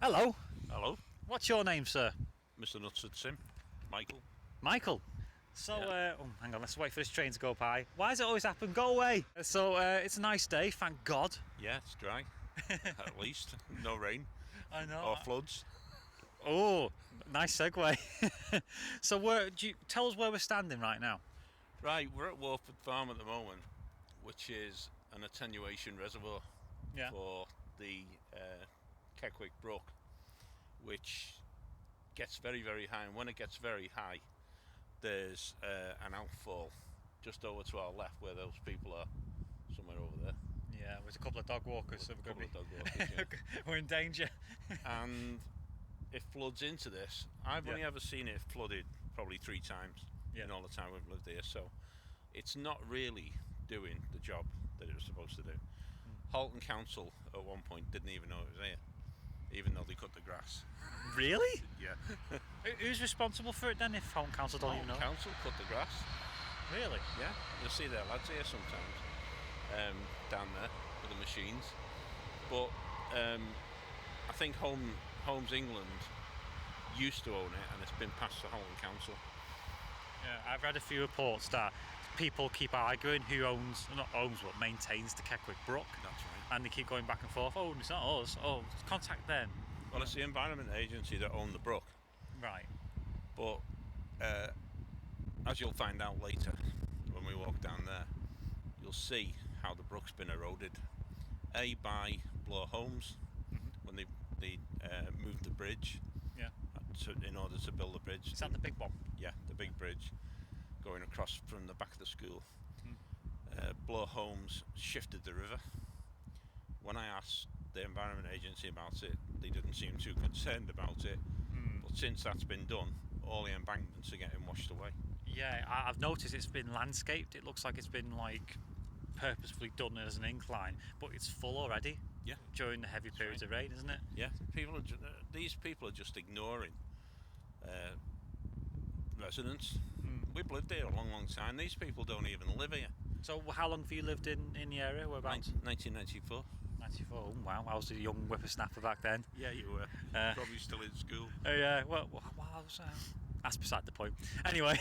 Hello. Hello, What's your name, sir? Mr. Nutsard Sim, Michael. Michael. So, Yeah. hang on, let's wait for this train to go by. Why does it always happen? Go away! It's a nice day, thank God. Yeah, it's dry. At least. No rain I know. or floods. Oh, nice segue. So, tell us where we're standing right now? Right, we're at Warford Farm at the moment, which is an attenuation reservoir Yeah. for the Keckwick Brook, which gets very, very high. And when it gets very high, there's an outfall just over to our left where those people are, somewhere over there. Yeah, there's a couple of dog walkers, so A couple of dog walkers, yeah. we're in danger. And it floods into this. I've only Yeah. ever seen it flooded probably 3 times in all the time we've lived here, so it's not really doing the job that it was supposed to do. Holton Council at one point didn't even know it was here, even though they cut the grass. Really? Yeah. Who's responsible for it then if Home Council don't even know? Council cut the grass. Really? Yeah, you'll see their lads here sometimes, down there with the machines. But I think Homes England used to own it, and it's been passed to Holton Council. Yeah, I've read a few reports that people keep arguing who but maintains the Keckwick Brook. That's right. And they keep going back and forth. Oh, it's not us. Oh, contact them. Well, it's the Environment Agency that own the brook. Right. But as you'll find out later when we walk down there, you'll see how the brook's been eroded. By Bloor Homes when they moved the bridge. Yeah. In order to build the bridge. Is that the big one? Yeah, the big bridge going across from the back of the school. Bloor Homes shifted the river. When I asked the Environment Agency about it, they didn't seem too concerned about it. But since that's been done, all the embankments are getting washed away. Yeah, I've noticed it's been landscaped. It looks like it's been purposefully done as an incline, but it's full already. Yeah. During the heavy periods of rain, isn't it? Yeah, these people are just ignoring residents. We've lived here a long, long time. These people don't even live here. So how long have you lived in the area? Whereabouts? 1994. 94. Oh, wow, I was a young whippersnapper back then. Yeah, you were. Probably still in school. Yeah, well, I was... That's beside the point. Anyway,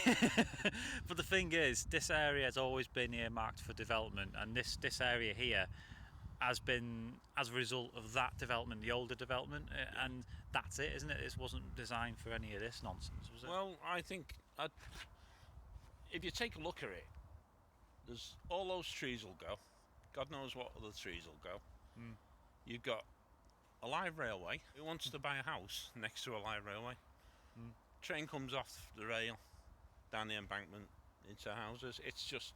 but the thing is, this area has always been earmarked for development, and this area here has been as a result of that development, the older development, and that's it, isn't it? This wasn't designed for any of this nonsense, was it? Well, I think if you take a look at it, there's all those trees will go. God knows what other trees will go. You've got a live railway. Who wants to buy a house next to a live railway? Train comes off the rail, down the embankment, into houses. It's just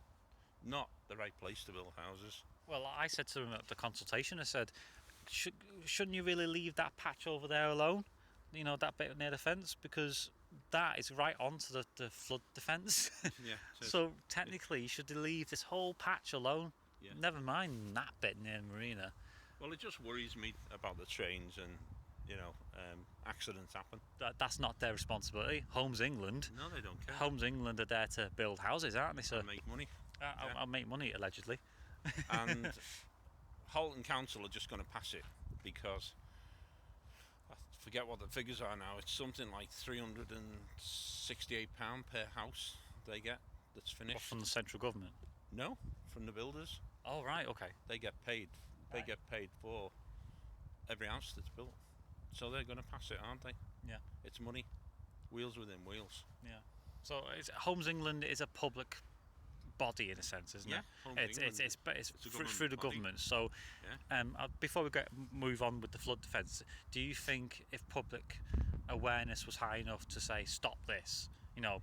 not the right place to build houses. Well, I said to them at the consultation, I said, shouldn't you really leave that patch over there alone? You know, that bit near the fence, because that is right onto the flood defence. Yeah. So technically, you should leave this whole patch alone. Yeah. Never mind that bit near the marina. Well, it just worries me about the trains and, accidents happen. That's not their responsibility. Homes England. No, they don't care. Homes England are there to build houses, aren't they, sir? And make money. I'll make money, allegedly. And Holton Council are just going to pass it because I forget what the figures are now. It's something like £368 per house they get that's finished. What, from the central government? No, from the builders. Oh, right, okay. They get paid. They get paid for every house that's built. So they're going to pass it, aren't they? Yeah. It's money. Wheels within wheels. Yeah. So Homes England is a public body in a sense, isn't it? It's through the government. So, before we move on with the flood defence, do you think if public awareness was high enough to say stop this,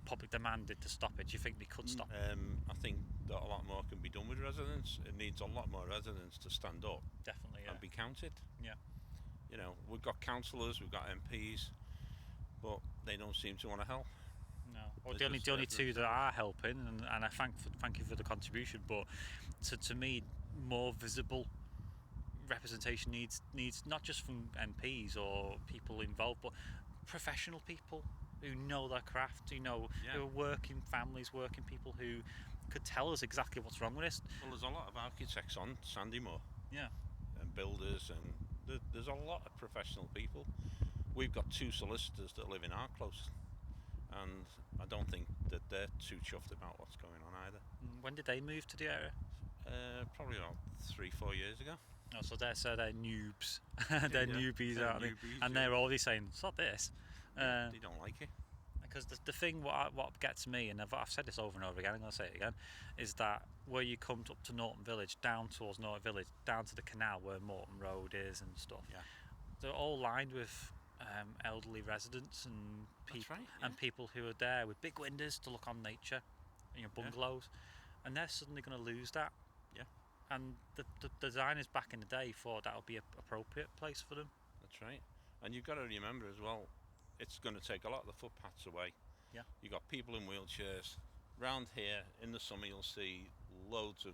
public demanded to stop it, do you think they could stop it? I think that a lot more can be done with residents. It needs a lot more residents to stand up. Definitely, yeah. And be counted. Yeah. We've got councillors, we've got MPs, but they don't seem to want to help. No. Well, the only two that are helping, and I thank you for the contribution, but to me, more visible representation needs not just from MPs or people involved, but professional people who know their craft, who are working families, working people who could tell us exactly what's wrong with this. Well, there's a lot of architects on Sandymoor. Yeah. And builders and There's a lot of professional people. We've got 2 solicitors that live in our close, and I don't think that they're too chuffed about what's going on either. When did they move to the area? Probably about 3-4 years ago. Oh, so they're noobs. They're newbies, they're aren't they? newbies, And they're already saying, "It's not this." They don't like it. Because the thing what gets me, and I've said this over and over again, I'm going to say it again, is that where you come up to Norton Village, down towards Norton Village, down to the canal where Morton Road is and stuff, they're all lined with elderly residents and people, and people who are there with big windows to look on nature, bungalows, and they're suddenly going to lose that. Yeah. And the designers back in the day thought that would be an appropriate place for them. That's right. And you've got to remember as well, it's going to take a lot of the footpaths away. Yeah. You've got people in wheelchairs. Round here, in the summer, you'll see loads of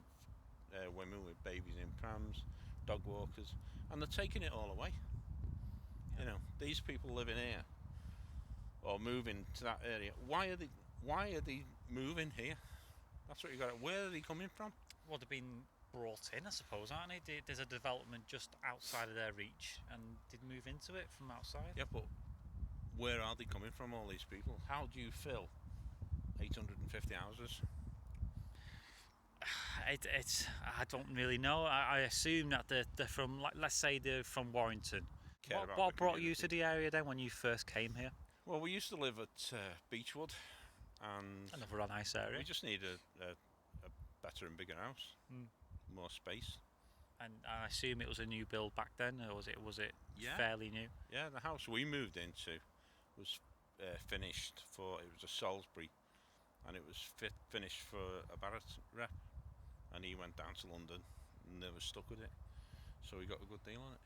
women with babies in prams, dog walkers, and they're taking it all away. Yeah. These people living here or moving to that area, why are they moving here? That's what you got. Where are they coming from? Well, they've been brought in, I suppose, aren't they? There's a development just outside of their reach, and they'd move into it from outside. Yeah, but where are they coming from, all these people? How do you fill 850 houses? I don't really know. I assume that they're from, let's say they're from Warrington. What brought you to the area then when you first came here? Well, we used to live at Beechwood, and another nice area. We just need a better and bigger house, more space. And I assume it was a new build back then, or was it fairly new? Yeah, the house we moved into was finished for. It was a Salisbury, and it was finished for a Barrett rep, and he went down to London and they were stuck with it. So we got a good deal on it.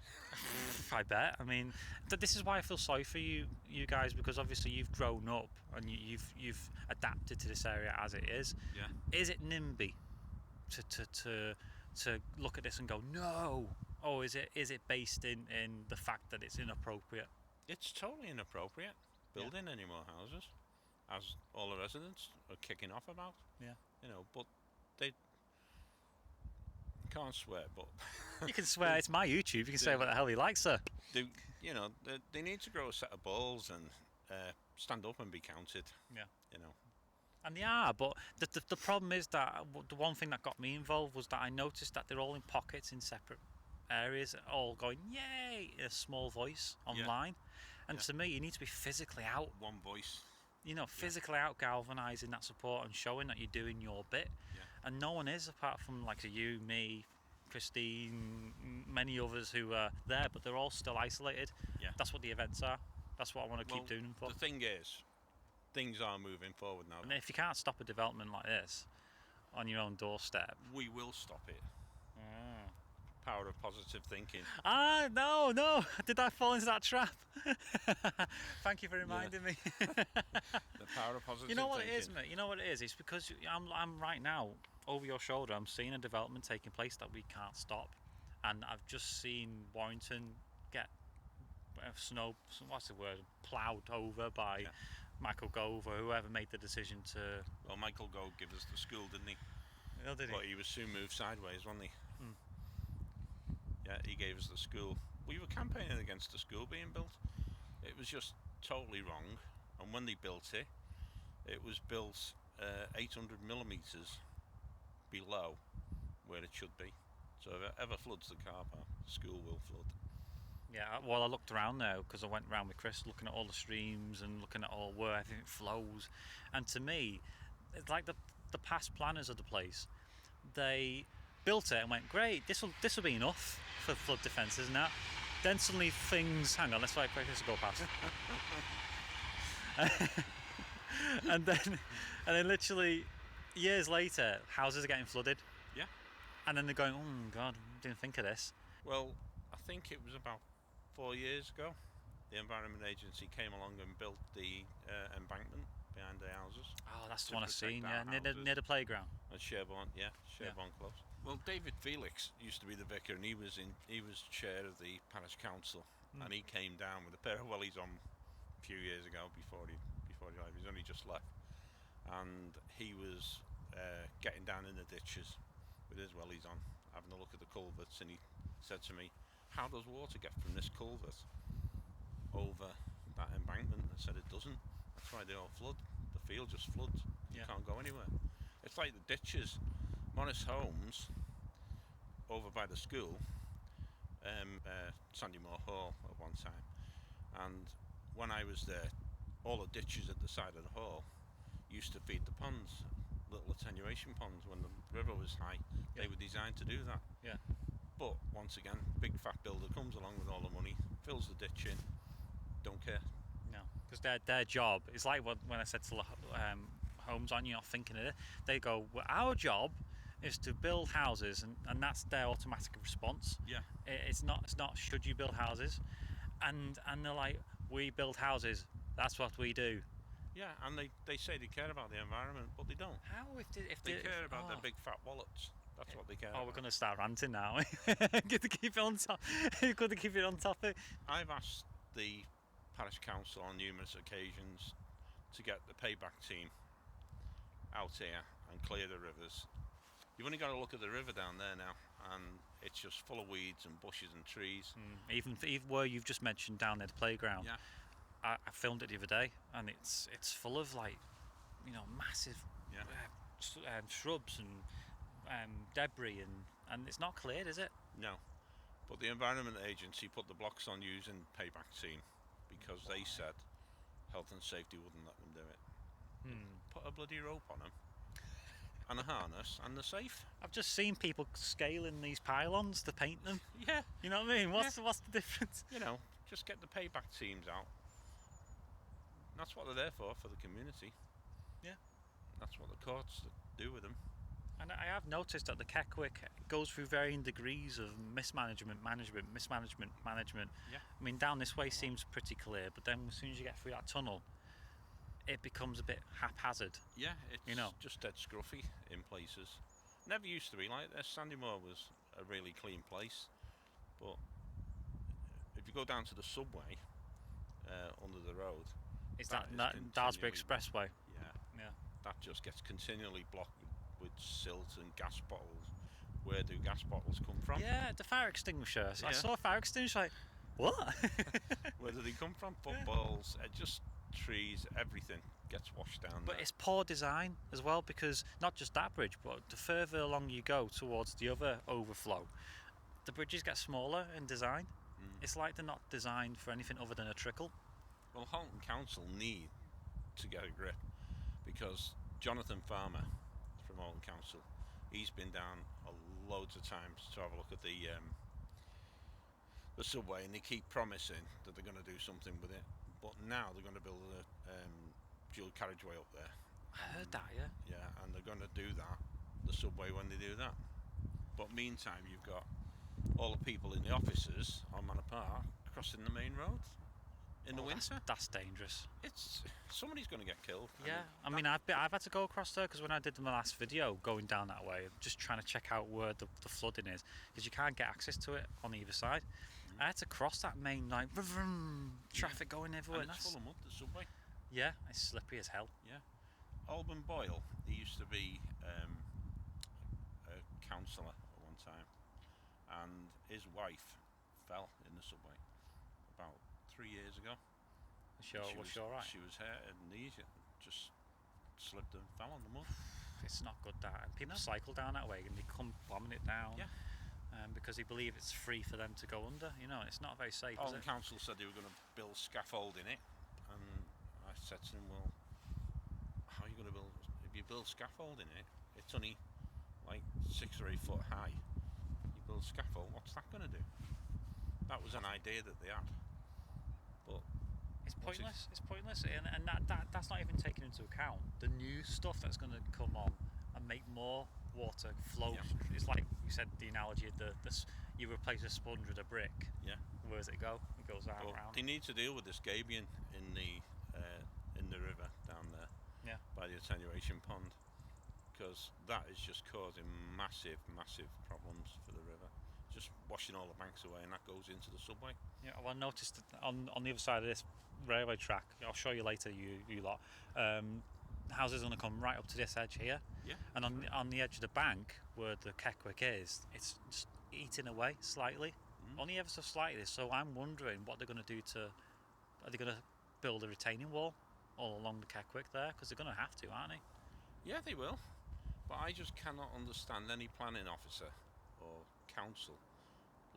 I bet. I mean, this is why I feel sorry for you guys, because obviously you've grown up and you've adapted to this area as it is. Yeah. Is it NIMBY to look at this and go no, or is it based in the fact that it's inappropriate? It's totally inappropriate building any more houses, as all the residents are kicking off about. Yeah. But they can't swear, but you can swear. It's my YouTube. You can say what the hell you like, sir. They need to grow a set of balls and stand up and be counted. Yeah. And they are, but the problem is that the one thing that got me involved was that I noticed that they're all in pockets in separate areas, all going yay in a small voice online. And to me, you need to be physically out. One voice. Physically out, galvanising that support and showing that you're doing your bit. Yeah. And no one is, apart from you, me, Christine, many others who are there, but they're all still isolated. Yeah. That's what the events are. That's what I want to keep doing them for. The thing is, things are moving forward now. And if you can't stop a development like this on your own doorstep, we will stop it. Power of positive thinking. No. Did I fall into that trap? Thank you for reminding me. The power of positive thinking. You know what it is, mate? You know what it is? It's because I'm right now, over your shoulder, I'm seeing a development taking place that we can't stop. And I've just seen Warrington get ploughed over by Michael Gove or whoever made the decision to... Well, Michael Gove gave us the school, didn't he? Oh, did he? But he was soon moved sideways, wasn't he? Yeah, he gave us the school. We were campaigning against the school being built. It was just totally wrong. And when they built it, it was built 800 millimetres below where it should be. So if it ever floods the car park, the school will flood. Yeah, well, I looked around there because I went around with Chris looking at all the streams and looking at all where everything flows. And to me, it's like the past planners of the place, they built it and went, great, this will be enough for flood defence, isn't it? Then suddenly hang on, let's wait for this to go past. and then literally years later, houses are getting flooded. Yeah. And then they're going, oh God, didn't think of this. Well, I think it was about 4 years ago, the Environment Agency came along and built the embankment behind the houses. Oh, that's the one I've seen, near the playground. At Sherborne, Sherborne Close. Well, David Felix used to be the vicar, and he was chair of the parish council, and he came down with a pair of wellies on a few years ago before he died. He's only just left, and he was getting down in the ditches with his wellies on, having a look at the culverts, and he said to me, how does water get from this culvert over that embankment? They said it doesn't. That's why they all flood. The field just floods. You can't go anywhere. It's like the ditches. Morris Homes, over by the school, Sandymoor Hall at one time, and when I was there, all the ditches at the side of the hall used to feed the ponds, little attenuation ponds. When the river was high, they were designed to do that. Yeah. But once again, big fat builder comes along with all the money, fills the ditch in, don't care. No, because their job is like when I said to homes, aren't you not thinking of it? They go, well, our job is to build houses, and that's their automatic response. Yeah. It's not should you build houses, and they're like, we build houses. That's what we do. Yeah, and they say they care about the environment, but they don't. How if They care about their big fat wallets. That's what they care about. We're going to start ranting now. Good to keep it on top. Good to keep it on topic. I've asked the parish council on numerous occasions to get the payback team out here and clear the rivers. You've only got to look at the river down there now, and it's just full of weeds and bushes and trees. Even where you've just mentioned down there, the playground. Yeah. I filmed it the other day, and it's full of like, massive shrubs and debris, and it's not cleared, is it? No, but the Environment Agency put the blocks on using payback team because they said health and safety wouldn't let them do it. Put a bloody rope on them and a harness, and they're safe. I've just seen people scaling these pylons to paint them. Yeah. You know what I mean? What's the difference? Just get the payback teams out. That's what they're there for the community. Yeah. That's what the courts do with them. And I have noticed that the Keckwick goes through varying degrees of mismanagement, management. Yeah. I mean, down this way seems pretty clear, but then as soon as you get through that tunnel, it becomes a bit haphazard. Yeah, it's just dead scruffy in places. Never used to be like this. Sandymoor was a really clean place, but if you go down to the subway under the road, is that Daresbury Expressway? Yeah. That just gets continually blocked with silt and gas bottles. Where do gas bottles come from? Yeah, the fire extinguisher. I saw a fire extinguisher, like, what? Where do they come from? Footballs, just trees, everything gets washed down But there. it's poor design as well, because not just that bridge, but the further along you go towards the other overflow, the bridges get smaller in design. It's like they're not designed for anything other than a trickle. Well, Holton Council need to get a grip, because Jonathan Farmer from Holton Council, he's been down loads of times to have a look at the subway, and they keep promising that they're going to do something with it. But now they're going to build a dual carriageway up there. I heard that, yeah. Yeah, and they're going to do that, the subway, when they do that. But meantime, you've got all the people in the offices on Manor Park crossing the main road in the winter. That's dangerous. Somebody's going to get killed. Yeah, I mean, I've had to go across there, because when I did my last video going down that way, just trying to check out where the flooding is, because you can't get access to it on either side. I had to cross that main, like, traffic going everywhere. And it's full of mud, the subway. Yeah, it's slippery as hell. Yeah. Alban Boyle, he used to be a councillor at one time, and his wife fell in the subway about 3 years ago. Was she alright? She was hurt and knees, just slipped and fell on the mud. It's not good, that. And people cycle down that way and they come bombing it down. Yeah. Because they believe it's free for them to go under. It's not very safe, is The it? council said they were going to build scaffold in it, and I said to them, well, how are you going to build? If you build scaffold in it, it's only like 6 or 8 foot high. You build scaffold, what's that going to do? That was an idea that they had, but it's pointless. It's pointless, and that's not even taken into account the new stuff that's going to come on and make more water flow. Yeah. It's like you said, the analogy of you replace a sponge with a brick. Yeah. Where does it go? It goes out around. They need to deal with this gabion in the river down there. Yeah. By the attenuation pond, because that is just causing massive problems for the river. Just washing all the banks away, and that goes into the subway. Yeah, well, I noticed that on the other side of this railway track, I'll show you later, you lot, houses are going to come right up to this edge here. Yeah. And on the edge of the bank where the Keckwick is, it's just eating away slightly. only ever so slightly. So I'm wondering what they're going to do are they going to build a retaining wall all along the Keckwick there? Because they're going to have to, aren't they? Yeah, they will. But I just cannot understand any planning officer or council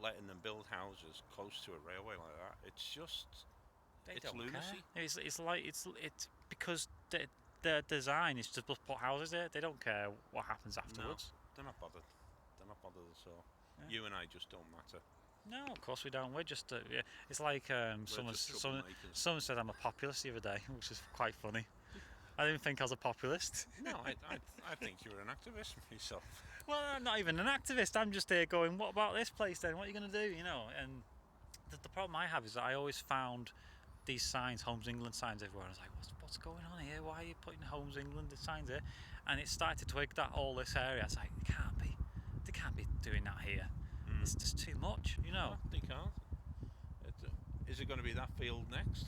letting them build houses close to a railway like that. It's just, They it's don't lunacy. care. It's because their design is to just put houses there. They don't care what happens afterwards. They're not bothered. They're not bothered at all. Yeah. You and I just don't matter. No, of course we don't. We're just yeah. It's like someone said I'm a populist the other day, which is quite funny. I didn't think I was a populist. No, I think you're an activist myself. Well, I'm not even an activist. I'm just here going, what about this place then? What are you going to do? You know, and the problem I have is that I always found these signs, Homes England signs everywhere. I was like, what's going on here? Why are you putting Homes England signs here? And it started to twig that all this area. I was like, they can't be doing that here. It's just too much, you know. No, they can't. Is it going to be that field next?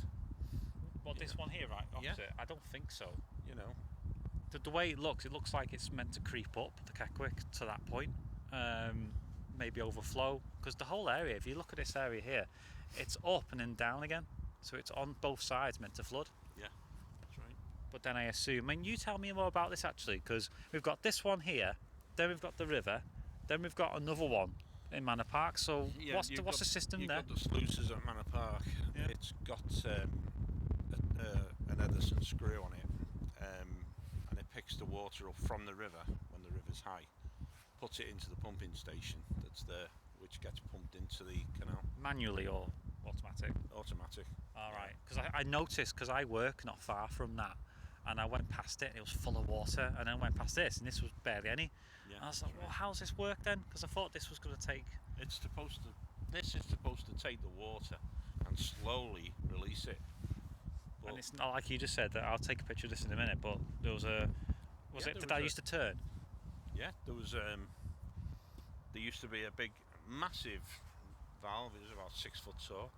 What, this one here, right opposite? Yeah. I don't think so. You know. The way it looks like it's meant to creep up the Keckwick to that point, maybe overflow, because the whole area, if you look at this area here, it's up and then down again, so it's on both sides meant to flood. Yeah, that's right. But then I assume, and you tell me more about this actually, because we've got this one here, then we've got the river, then we've got another one in Manor Park. So yeah, what's the system you've there? You've got the sluices at Manor Park. Yeah. It's got an Edison screw on it, and it picks the water up from the river when the river's high, puts it into the pumping station that's there, which gets pumped into the canal. Manually or automatic? Automatic. All right, because I noticed, because I work not far from that, and I went past it and it was full of water, and then went past this and this was barely any. Yeah, and I was like, well, how's this work then? Because I thought this was going to take... This is supposed to take the water and slowly release it. But and it's not like you just said that. I'll take a picture of this in a minute, but there was a... Did that used to turn? Yeah, there was... there used to be a big, massive valve. It was about 6 foot tall.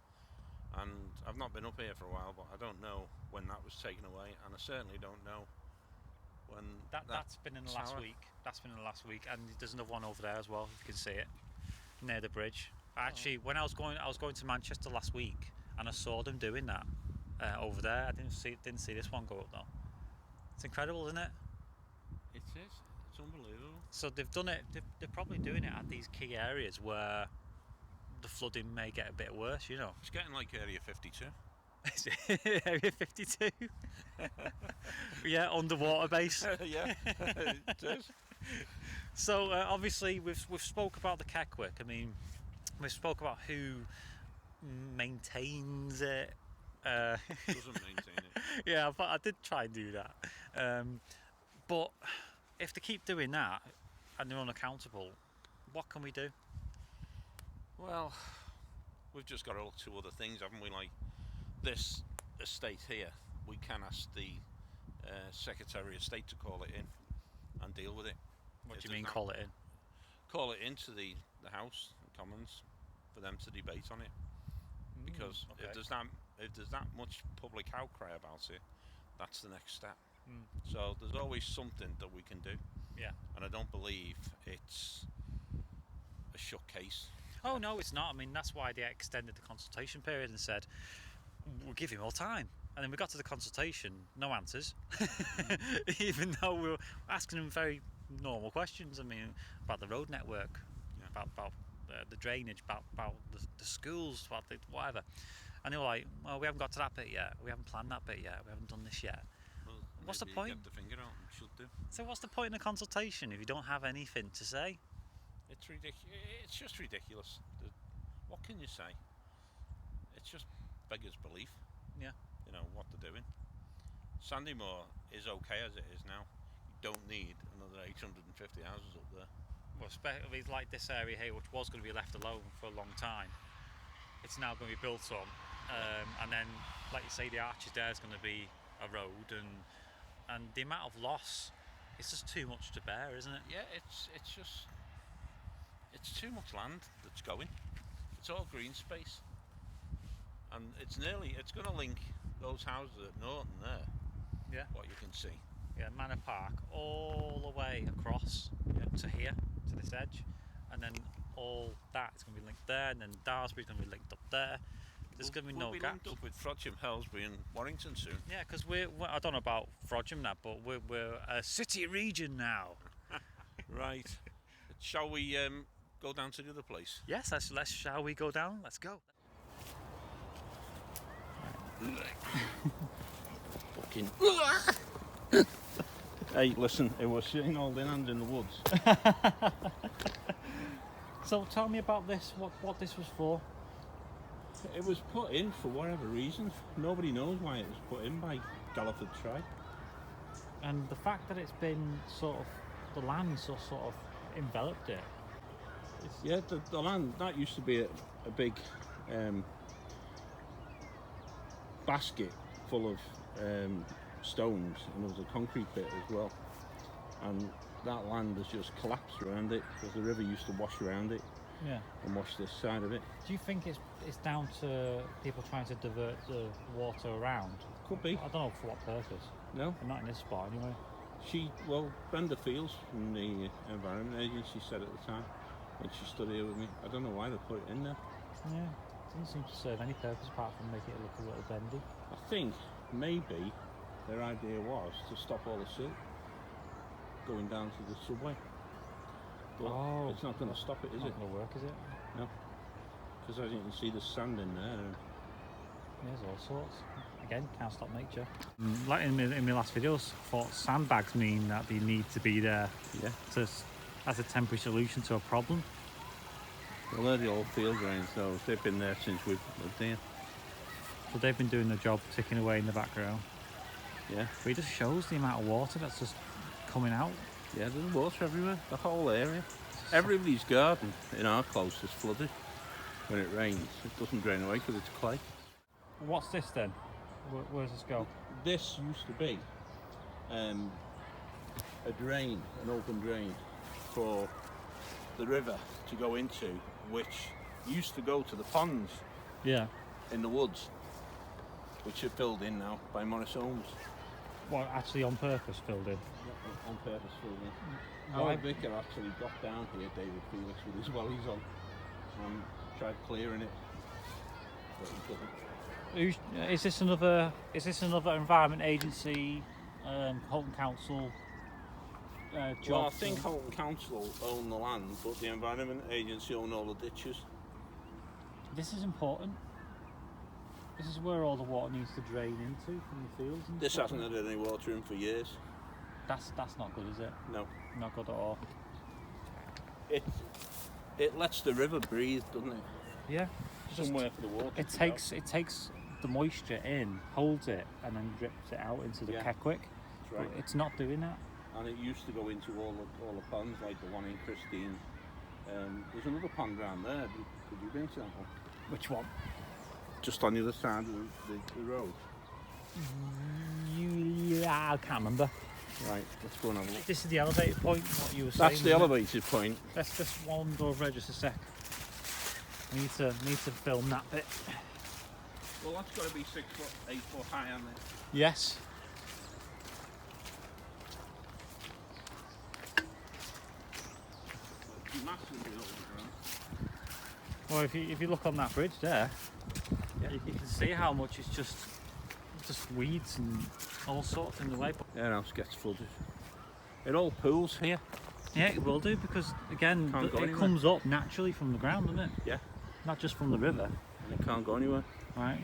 And I've not been up here for a while, but I don't know when that was taken away, and I certainly don't know when that's been in the last week. That's been in the last week, and there's another one over there as well. If you can see it near the bridge. Actually, when I was going to Manchester last week, and I saw them doing that over there. I didn't see this one go up though. It's incredible, isn't it? It is. It's unbelievable. So they've done it. They're probably doing it at these key areas where the flooding may get a bit worse, you know. It's getting like Area 52. Is it Area 52? Yeah, underwater base. Yeah, it is. So obviously we've spoke about the Keckwick. I mean, we've spoke about who maintains it. Doesn't maintain it. Yeah, but I did try and do that. But if they keep doing that and they're unaccountable, what can we do? Well, we've just got to look to other things, haven't we? Like this estate here, we can ask the Secretary of State to call it in and deal with it. What do you mean, call it in? Call it into the House and Commons for them to debate on it. Because okay. if there's that much public outcry about it, that's the next step. Mm. So there's always something that we can do. Yeah. And I don't believe it's a shut case. Oh no, it's not. I mean, that's why they extended the consultation period and said we'll give you more time. And then we got to the consultation, no answers, even though we were asking them very normal questions. I mean, about the road network, Yeah. about the drainage, about the schools, about the whatever. And they were like, well, we haven't got to that bit yet. We haven't planned that bit yet. We haven't done this yet. Well, What's the maybe point? Get the finger out and should do. So what's the point in a consultation if you don't have anything to say? It's ridiculous. It's just ridiculous. What can you say? It's just beggars belief. Yeah. You know what they're doing. Sandymoor is okay as it is now. You don't need another 850 houses up there. Well, especially like this area here, which was going to be left alone for a long time, it's now going to be built on, and then, like you say, the arches there is going to be a road, and the amount of loss, it's just too much to bear, isn't it? Yeah, it's too much land that's going. It's all green space, and it's going to link those houses at Norton there. Yeah. What you can see. Yeah, Manor Park all the way across to here, to this edge, and then all that. It's going to be linked there, and then Daresbury's going to be linked up there. There's going to be no we'll be gaps. linked up with Frodsham, Helsbury and Warrington soon. Yeah, because we're I don't know about Frodsham now, but we're a city region now. Right. Shall we go down to the other place? Yes, let's shall we go down? Let's go. Fucking. Hey, listen, it was sitting all in hand in the woods. So tell me about this. What this was for? It was put in for whatever reason. Nobody knows why it was put in by Galliford Tribe. And the fact that it's been sort of the land sort of enveloped it. Yeah, the land, that used to be a big basket full of stones, and there was a concrete pit as well. And that land has just collapsed around it because the river used to wash around it. Yeah. And wash this side of it. Do you think it's down to people trying to divert the water around? Could be. I don't know for what purpose. No. But not in this spot anyway. Brenda Fields from the Environment Agency said at the time, when she stood here with me, I don't know why they put it in there. Yeah. It doesn't seem to serve any purpose apart from making it look a little bendy. I think maybe their idea was to stop all the silt going down to the subway. But it's not going to stop it, is it? It's not going to work, is it? No. Because as you can see, there's sand in there. And there's all sorts. Again, can't stop nature. Like in my last videos, I thought sandbags mean that they need to be there as a temporary solution to a problem. Well, they're the old field drains, though. They've been there since we've lived here. So they've been doing the job, ticking away in the background. Yeah. But it just shows the amount of water that's just coming out. Yeah, there's water everywhere, the whole area. Everybody's garden in our close is flooded when it rains. It doesn't drain away because it's clay. What's this then? Where does this go? This used to be a drain, an open drain for the river to go into, which used to go to the ponds in the woods, which are filled in now by Morris Homes. Well, actually on purpose filled in? On purpose filled in. Our vicar actually got down here, David Felix, with his wellies on, and tried clearing it, but he couldn't. Is this another Environment Agency, Holton Council job? Well, I think Holton Council own the land, but the Environment Agency own all the ditches. This is important. This is where all the water needs to drain into from the fields. And this stuff. hasn't had any water in for years. That's not good, is it? No. Not good at all. It lets the river breathe, doesn't it? Yeah. Somewhere for the water. It takes the moisture in, holds it, and then drips it out into the Keckwick. That's right. But it's not doing that. And it used to go into all the ponds, like the one in Christine. There's another pond round there. Could you been to that one? Which one? Just on the other side of the road. Yeah, I can't remember. Right, let's go and have a look. This is the elevated point, what you were saying. That's the elevated point. Let's just wander over just a sec. I need to film that bit. Well, that's got to be 6 foot, 8 foot high, hasn't it? Yes. It's massively overgrown. Well, if you look on that bridge there, you can see how much it's just weeds and all sorts in the way. Yeah, now it gets flooded. It all pools here. Yeah, it will do because again, it comes up naturally from the ground, doesn't it? Yeah. Not just from the river. And it can't go anywhere. Right.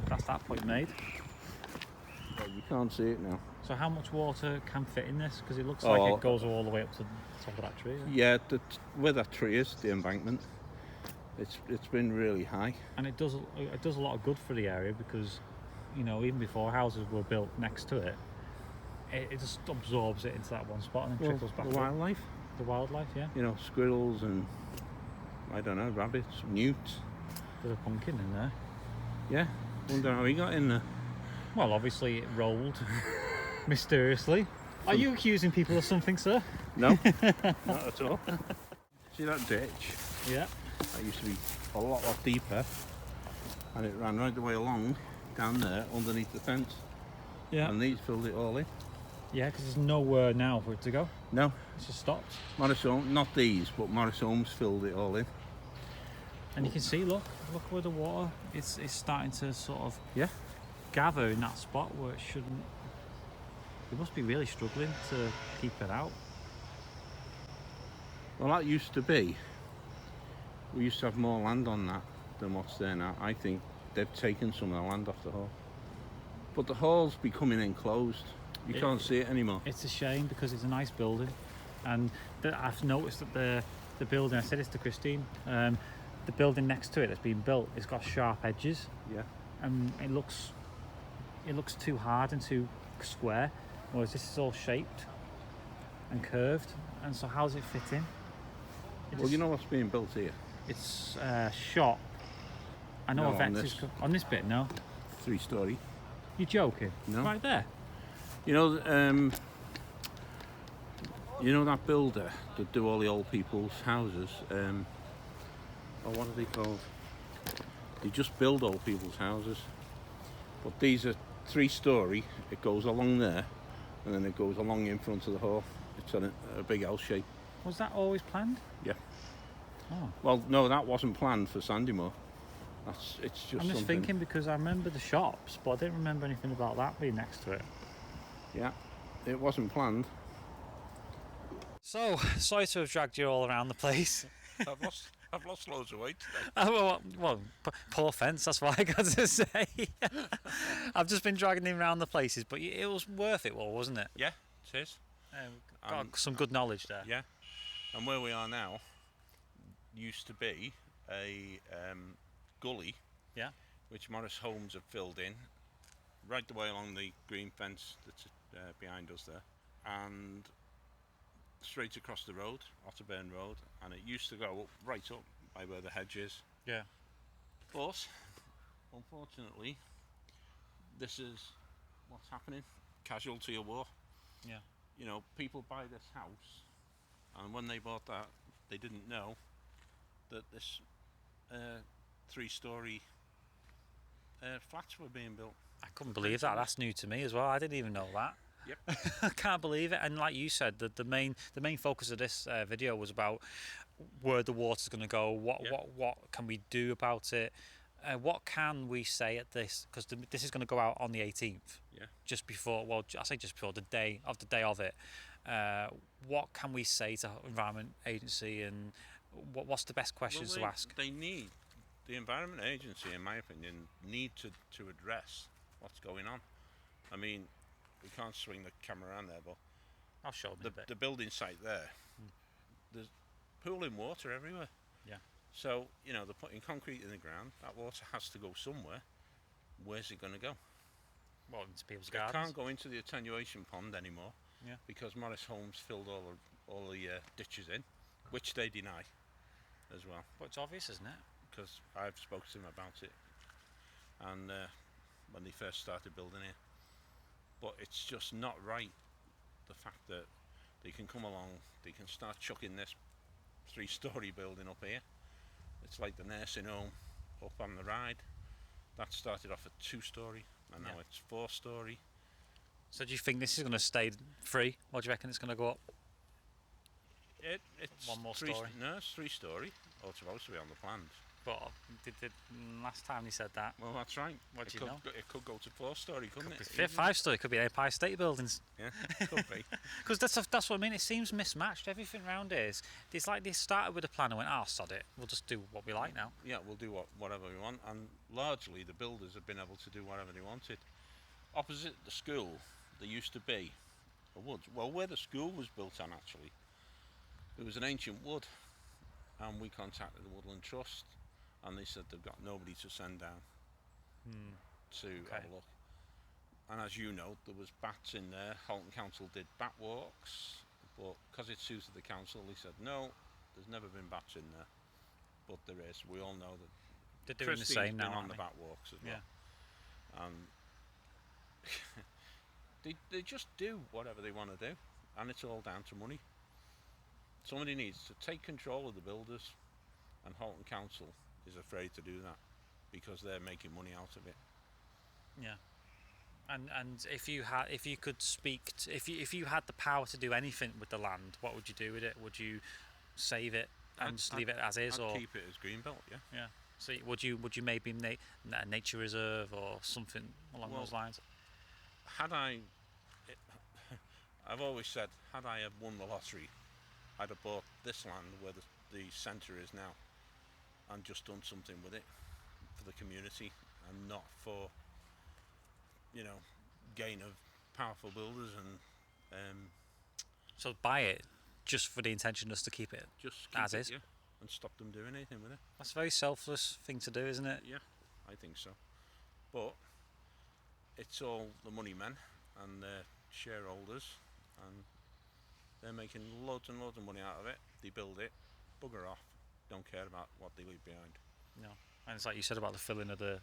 That's that point made. Well, you can't see it now. So how much water can fit in this? Because it looks like it goes all the way up to the top of that tree. Yeah, where that tree is, the embankment, it's been really high. And it does a lot of good for the area because, you know, even before houses were built next to it, it just absorbs it into that one spot and then trickles back. The wildlife. The wildlife, yeah. You know, squirrels and, I don't know, rabbits, newts. There's a pumpkin in there. Yeah, wonder how he got in there. Well, obviously it rolled mysteriously. Are you accusing people of something, sir? No, not at all. See that ditch? Yeah. That used to be a lot deeper, and it ran right the way along down there underneath the fence. Yeah. And these filled it all in. Yeah, because there's nowhere now for it to go. No, It's just stopped. Morris Homes, not these, but Morris Homes filled it all in. And you can see, look where the water is starting to sort of Yeah. gather in that spot where it shouldn't. They must be really struggling to keep it out. Well, that used to be. We used to have more land on that than what's there now. I think they've taken some of the land off the hall. But the hall's becoming enclosed. You can't see it anymore. It's a shame because it's a nice building, and I've noticed that the building. I said this to Christine. The building next to it that's been built, it's got sharp edges, Yeah. and it looks too hard and too square, whereas this is all shaped and curved. And so how does it fit in? Well, you know what's being built here? It's a shop. I know No, a vet on is this. on this bit. No, 3-story. you're joking. No. Right there. You know that builder that do all the old people's houses? What are they called? They just build old people's houses. But these are 3-story. It goes along there, and then it goes along in front of the hall. It's on a big L shape. Was that always planned? Yeah. Oh. Well, no, that wasn't planned for Sandymoor. It's just I'm just something. thinking because I remember the shops, but I didn't remember anything about that being next to it. Yeah, it wasn't planned. So, sorry to have dragged you all around the place. I've lost loads of weight today. well, poor fence, that's what I got to say. I've just been dragging him around the places, but it was worth it all, wasn't it? Yeah, it is. Got some good knowledge there. Yeah, and where we are now used to be a gully, Yeah. which Morris Homes have filled in, right the way along the green fence that's behind us there, and straight across the road, Otterburn Road, and it used to go right up by where the hedge is. Yeah. But unfortunately, this is what's happening. Casualty of war. Yeah. You know, people buy this house, and when they bought that, they didn't know that this 3-story flats were being built. I couldn't believe that. That's new to me as well. I didn't even know that. Yep. I can't believe it. And like you said, the main focus of this video was about where the water's going to go. What can we do about it? What can we say at this? Because this is going to go out on the 18th. Yeah. Just before. Well, I say just before the day of it. What can we say to Environment Agency, and what's the best questions to ask? They need, the Environment Agency, in my opinion, need to address what's going on. I mean, we can't swing the camera around there, but I'll show them the building site there, there's pooling water everywhere. Yeah. So, you know, they're putting concrete in the ground. That water has to go somewhere. Where's it going to go? Well, into people's It gardens. can't go into the attenuation pond anymore. Yeah. Because Morris Homes filled all the ditches in, which they deny as well. But it's obvious, isn't it? Because I've spoken to them about it, and when they first started building it. But it's just not right, the fact that they can come along, they can start chucking this 3-story building up here. It's like the nursing home up on the ride. That started off at 2-story, and now it's 4-story. So do you think this is going to stay free, or do you reckon it's going to go up? It's one more story? No, it's 3-story. Oh, it's supposed to be on the plans. But last time they said that. Well, that's right. What do you know? It could go to 4-story, couldn't it? 5-story could be Empire State Buildings. Yeah, could be. Because that's what I mean. It seems mismatched. Everything around here is. It's like they started with a plan and went, sod it. We'll just do what we like now. Yeah, we'll do whatever we want. And largely, the builders have been able to do whatever they wanted. Opposite the school, there used to be a wood. Well, where the school was built on, actually, it was an ancient wood. And we contacted the Woodland Trust, and they said they've got nobody to send down to have a look. And as you know, there was bats in there. Holton Council did bat walks, but because it suited the council, they said no, there's never been bats in there. But there is. We all know that. They're doing the same now, been on aren't the they? bat walks as well. Yeah. And they just do whatever they want to do, and it's all down to money. Somebody needs to take control of the builders, and Holton Council is afraid to do that because they're making money out of it. Yeah. And if you could speak, if you had the power to do anything with the land, what would you do with it? Would you save it and just leave it as is, I'd or keep it as greenbelt, yeah. yeah? So would you maybe a nature reserve or something along Well, those lines? Had I, I've always said, had I have won the lottery, I'd have bought this land where the centre is now, and just done something with it for the community, and not for, gain of powerful builders and So buy it just for the intention just to keep it just keep as it, is. yeah, and stop them doing anything with it. That's a very selfless thing to do, isn't it? Yeah, I think so. But it's all the money men and their shareholders, and they're making loads and loads of money out of it. They build it, bugger off, don't care about what they leave behind. No. And it's like you said about the filling of the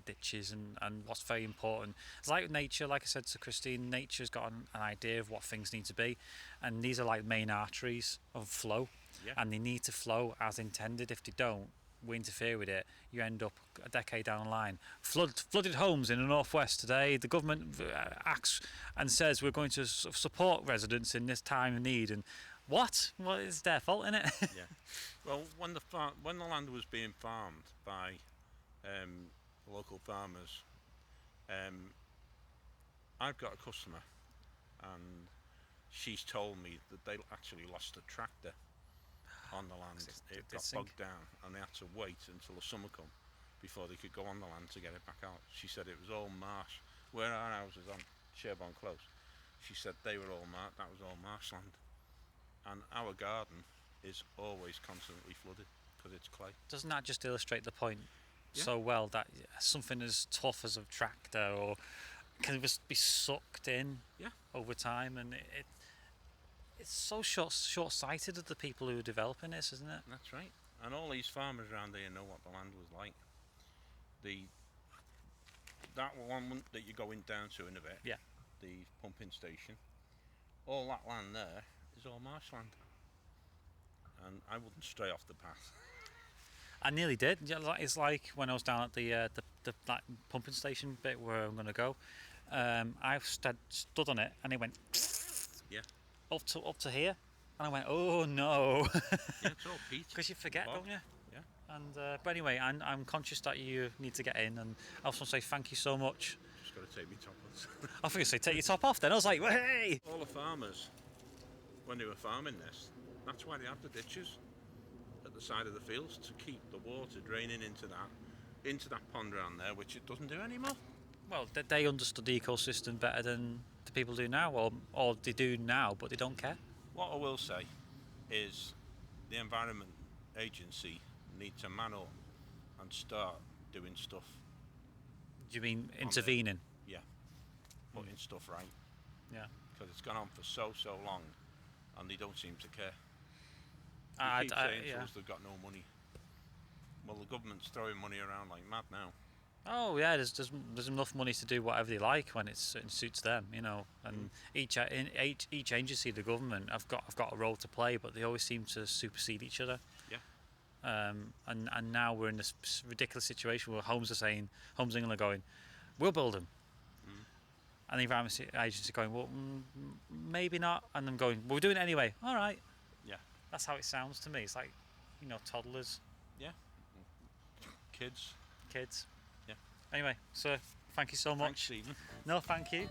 ditches and what's very important. It's like nature, like I said to Christine, nature's got an idea of what things need to be, and these are like main arteries of flow, Yeah. and they need to flow as intended. If they don't, we interfere with it, you end up a decade down the line. Flooded homes in the northwest today. The government acts and says we're going to support residents in this time of need, and what? Well, it's their fault, isn't it? Yeah. Well, when the land was being farmed by local farmers, I've got a customer, and she's told me that they actually lost a tractor on the land. It got bogged down, and they had to wait until the summer come before they could go on the land to get it back out. She said it was all marsh. Where our house is on Sherborne Close, she said that was all marshland. And our garden is always constantly flooded because it's clay. Doesn't that just illustrate the point Yeah. so well, that something as tough as a tractor or can just be sucked in Yeah. over time, and it's so short-sighted of the people who are developing this, isn't it? That's right. And all these farmers around here know what the land was like. That one that you're going down to in a bit, Yeah. the pumping station, all that land there is all marshland. And I wouldn't stray off the path. I nearly did. It's like when I was down at the that pumping station bit where I'm going to go. I stood on it, and it went Yeah. up to here, and I went, oh no, Yeah, it's all peat. because you forget, don't you? Yeah. And but anyway, I'm conscious that you need to get in, and I also want to say thank you so much. Just got to take me top off. I think you say take your top off. Then I was like, hey. All the farmers, when they were farming this, that's why they have the ditches at the side of the fields to keep the water draining into that pond around there, which it doesn't do anymore. Well, they understood the ecosystem better than the people do now, or they do now, but they don't care. What I will say is the Environment Agency need to man up and start doing stuff. Do you mean intervening? Yeah, putting stuff right. Yeah. Because it's gone on for so long, and they don't seem to care. They I keep saying to yeah. us they've got no money. Well, the government's throwing money around like mad now. Oh yeah, there's enough money to do whatever they like when it suits them, you know. And each agency, the government, have got a role to play, but they always seem to supersede each other. Yeah. And now we're in this ridiculous situation where Homes England are going, we'll build them. And the Environment Agency going, well, maybe not. And them going, well, we're doing it anyway. All right. Yeah. That's how it sounds to me. It's like, toddlers. Yeah. Kids. Kids. Yeah. Anyway, so thank you so much. Thanks, Stephen. No, thank you.